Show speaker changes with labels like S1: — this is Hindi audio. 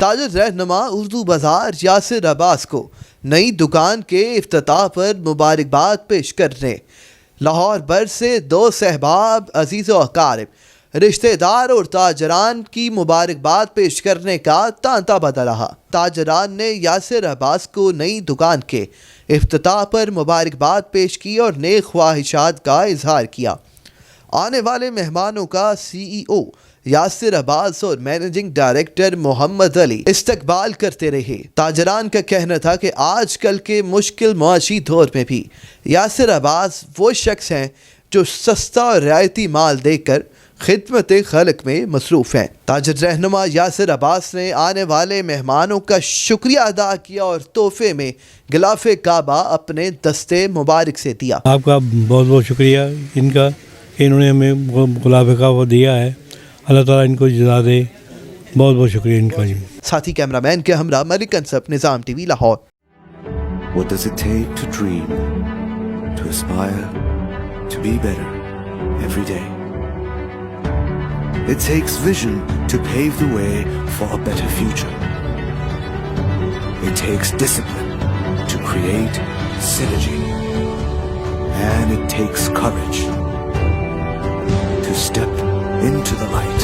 S1: ताजर रहनुमा उर्दू बाजार यासिर अब्बास को नई दुकान के इफ्तिताह पर मुबारकबाद पेश करने लाहौर भर से दो सहबाब अजीज़ व अकारिब रिश्तेदार और ताजरान की मुबारकबाद पेश करने का तांता बदल रहा। ताजरान ने यासिर अब्बास को नई दुकान के इफ्तिताह पर मुबारकबाद पेश की और नेक ख्वाहिशात का इजहार किया। आने वाले मेहमानों का CEO यासिर अब्बास और मैनेजिंग डायरेक्टर मोहम्मद अली इस्तकबाल करते रहे। ताजरान का कहना था कि आजकल के मुश्किल मुआशी दौर में भी यासिर अब्बास वो शख्स हैं जो सस्ता और रियायती माल देकर खिदमत खल्क में मसरूफ़ हैं। ताजर रहनुमा यासिर अब्बास ने आने वाले मेहमानों का शुक्रिया अदा किया और तोहफे में गिलाफ़े काबा अपने दस्ते मुबारक से दिया।
S2: आपका बहुत बहुत शुक्रिया इनका, इन्होंने हमें गिलाफ़े काबा दिया है। अल्लाह ताला इनको जज़ा दे। बहुत बहुत शुक्रिया इनका जी।
S1: साथी कैमरामैन के हमरा मलिक अंसब, निज़ाम TV Lahore.
S3: What does it take to dream, to aspire, to be better every day? It takes vision to pave the way for a better future. It takes discipline to create synergy. And it takes courage to step into the light.